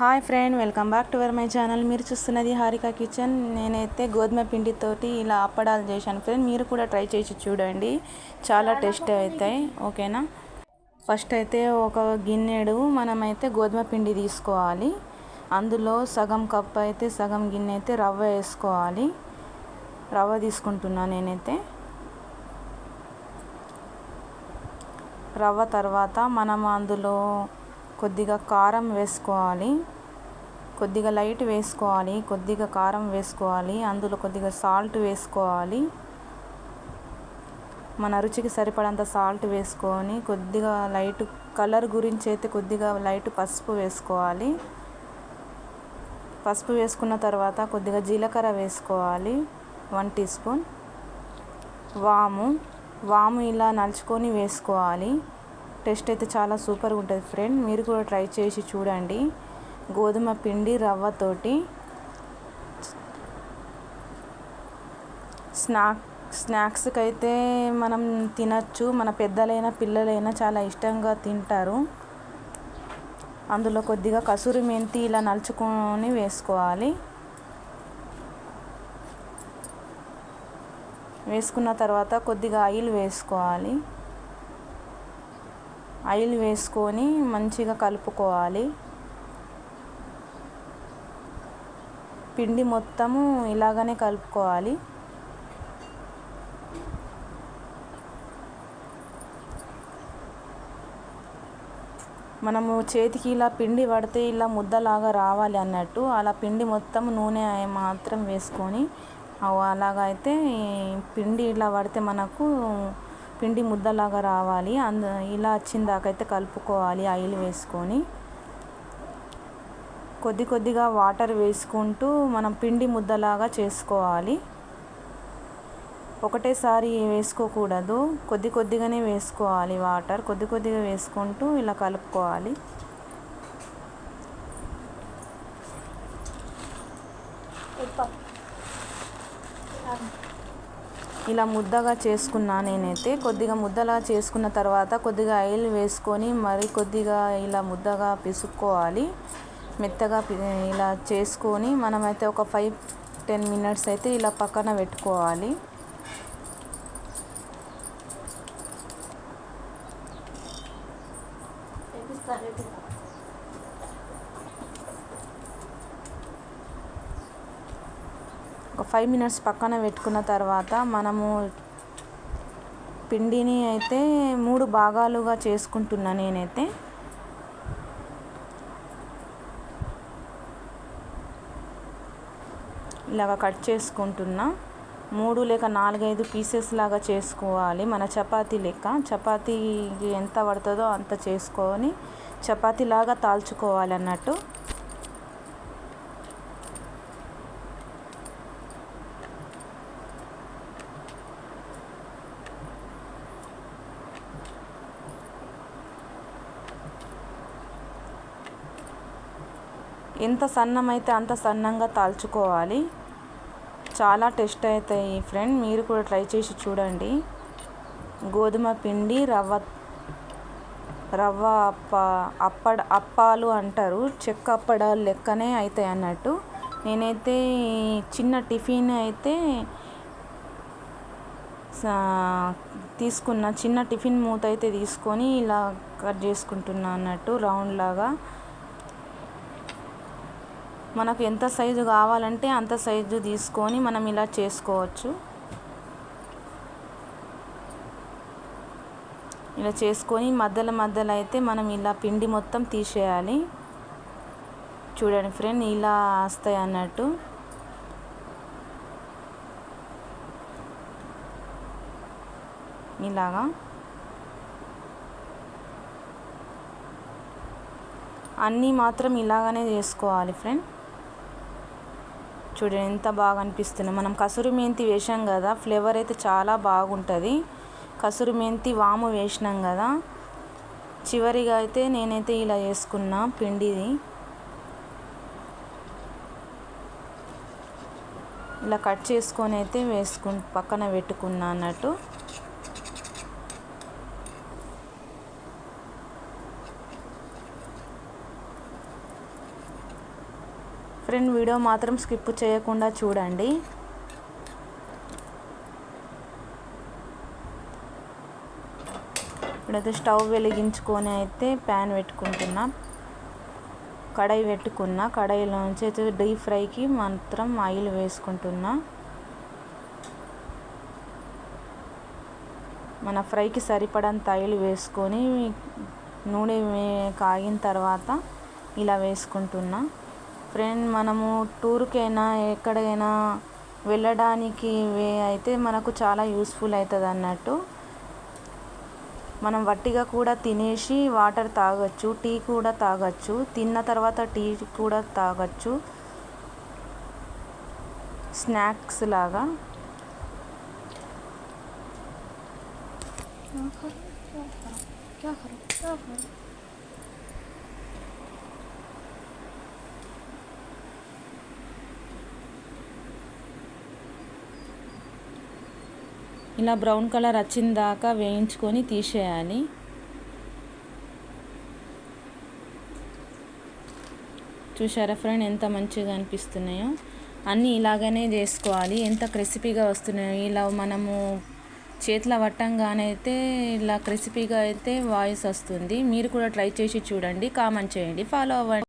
Hi friend, welcome back to my channel. మీరు చూస్తున్నది Harika kitchen. నేనైతే గోధుమ పిండితోటి ఇలా అప్పడాలు చేశాను ఫ్రెండ్. మీరు కూడా ట్రై చేసి చూడండి, చాలా టేస్ట్ అవుతాయి. ఓకేనా? ఫస్ట్ అయితే ఒక గిన్నెడు మనమైతే గోధుమ పిండి తీసుకోవాలి. అందులో సగం కప్ అయితే సగం గిన్నె అయితే రవ్వ వేసుకోవాలి. రవ్వ తీసుకుంటున్నాను నేనైతే. రవ్వ తర్వాత మనం అందులో కొద్దిగా కారం వేసుకోవాలి, కొద్దిగా లైట్ వేసుకోవాలి, కొద్దిగా కారం వేసుకోవాలి, అందులో కొద్దిగా సాల్ట్ వేసుకోవాలి. మన రుచికి సరిపడంత సాల్ట్ వేసుకొని కొద్దిగా లైట్ కలర్ గురించి అయితే కొద్దిగా లైట్ పసుపు వేసుకోవాలి. పసుపు వేసుకున్న తర్వాత కొద్దిగా జీలకర్ర వేసుకోవాలి, 1 టీ స్పూన్. వాము ఇలా నలుచుకొని వేసుకోవాలి. టేస్ట్ అయితే చాలా సూపర్గా ఉంటుంది ఫ్రెండ్. మీరు కూడా ట్రై చేసి చూడండి. గోధుమ పిండి రవ్వతోటి స్నాక్స్కి అయితే మనం తినచ్చు. మన పెద్దలైనా పిల్లలైనా చాలా ఇష్టంగా తింటారు. అందులో కొద్దిగా కసూరి మెంతి ఇలా నలుచుకొని వేసుకోవాలి. వేసుకున్న తర్వాత కొద్దిగా ఆయిల్ వేసుకోవాలి. ఆయిల్ వేసుకొని మంచిగా కలుపుకోవాలి. పిండి మొత్తము ఇలాగనే కలుపుకోవాలి. మనము చేతికి ఇలా పిండి పడితే ఇలా ముద్దలాగా రావాలి అన్నట్టు, అలా పిండి మొత్తం నూనె మాత్రం వేసుకొని అలాగా అయితే పిండి ఇలా పడితే మనకు పిండి ముద్దలాగా రావాలి. ఇలా వచ్చిన దాకైతే కలుపుకోవాలి. ఆయిల్ వేసుకొని కొద్దిగా వాటర్ వేసుకుంటూ మనం పిండి ముద్దలాగా చేసుకోవాలి. ఒకటేసారి వేసుకోకూడదు, కొద్దిగానే వేసుకోవాలి. వాటర్ కొద్దిగా వేసుకుంటూ ఇలా కలుపుకోవాలి. ఇలా ముద్దగా చేసుకున్నా నేనైతే. కొద్దిగా ముద్దలా చేసుకున్న తర్వాత కొద్దిగా ఆయిల్ వేసుకొని మరి కొద్దిగా ఇలా ముద్దగా పిసుక్కోవాలి. మెత్తగా ఇలా చేసుకొని మనమైతే ఒక 5-10 మినిట్స్ అయితే ఇలా పక్కన పెట్టుకోవాలి. ఒక 5 మినిట్స్ పక్కన పెట్టుకున్న తర్వాత మనము పిండిని అయితే 3 భాగాలుగా చేసుకుంటున్నా నేనైతే. ఇలాగ కట్ చేసుకుంటున్నా. 3 లేక 4-5 పీసెస్ లాగా చేసుకోవాలి. మన చపాతీ లెక్క, చపాతీకి ఎంత పడుతుందో అంత చేసుకొని చపాతీలాగా తాల్చుకోవాలి అన్నట్టు. ఎంత సన్నమైతే అంత సన్నంగా తాల్చుకోవాలి. చాలా టేస్ట్ అవుతాయి ఫ్రెండ్. మీరు కూడా ట్రై చేసి చూడండి. గోధుమ పిండి రవ్వ అప్పాలు అంటారు. చెక్క అప్పడాలు లెక్కనే అవుతాయి అన్నట్టు. నేనైతే చిన్న టిఫిన్ అయితే తీసుకున్న, చిన్న టిఫిన్ మూత అయితే తీసుకొని ఇలా కట్ చేసుకుంటున్నా అన్నట్టు, రౌండ్ లాగా. మనకు ఎంత సైజు కావాలంటే అంత సైజు తీసుకొని మనం ఇలా చేసుకోవచ్చు. ఇలా చేసుకొని మధ్యలో అయితే మనం ఇలా పిండి మొత్తం తీసేయాలి. చూడండి ఫ్రెండ్, ఇలా వస్తాయి అన్నట్టు. ఇలాగా అన్నీ మాత్రం ఇలాగనే చేసుకోవాలి ఫ్రెండ్. చూడండి ఎంత బాగా అనిపిస్తుంది. మనం కసూరి మెంతి వేసాం కదా, ఫ్లేవర్ అయితే చాలా బాగుంటుంది. కసూరి మెంతి వాము వేసినాం కదా. చివరిగా అయితే నేనైతే ఇలా వేసుకున్నా పిండిది. ఇలా కట్ చేసుకొని అయితే పక్కన పెట్టుకున్నా అన్నట్టు. ఫ్రెండ్ వీడియో మాత్రం స్కిప్ చేయకుండా చూడండి. ఇప్పుడైతే స్టవ్ వెలిగించుకొని అయితే ప్యాన్ పెట్టుకుంటున్నా. కడాయి పెట్టుకున్నా. కడాయిలోంచి అయితే డీప్ ఫ్రైకి మాత్రం ఆయిల్ వేసుకుంటున్నా. మన ఫ్రైకి సరిపడంత ఆయిల్ వేసుకొని నూనె కాగిన తర్వాత ఇలా వేసుకుంటున్నా. ఫ్రెండ్ మనము టూర్కైనా ఎక్కడికైనా వెళ్ళడానికి అయితే మనకు చాలా యూస్ఫుల్ అవుతుంది అన్నట్టు. మనం వట్టిగా కూడా తినేసి వాటర్ తాగొచ్చు, టీ కూడా తాగొచ్చు, తిన్న తర్వాత టీ కూడా తాగొచ్చు స్నాక్స్ లాగా. ఇలా బ్రౌన్ కలర్ వచ్చిన దాకా వేయించుకొని తీసేయాలి. చూసారా ఫ్రెండ్ ఎంత మంచిగా అనిపిస్తున్నాయో. అన్నీ ఇలాగనే చేసుకోవాలి. ఎంత క్రిస్పీగా వస్తున్నాయో. ఇలా మనము చేతిలో పట్టంగానే అయితే ఇలా క్రిస్పీగా అయితే వాయిస్ వస్తుంది. మీరు కూడా ట్రై చేసి చూడండి, కామెంట్ చేయండి, ఫాలో అవ్వండి.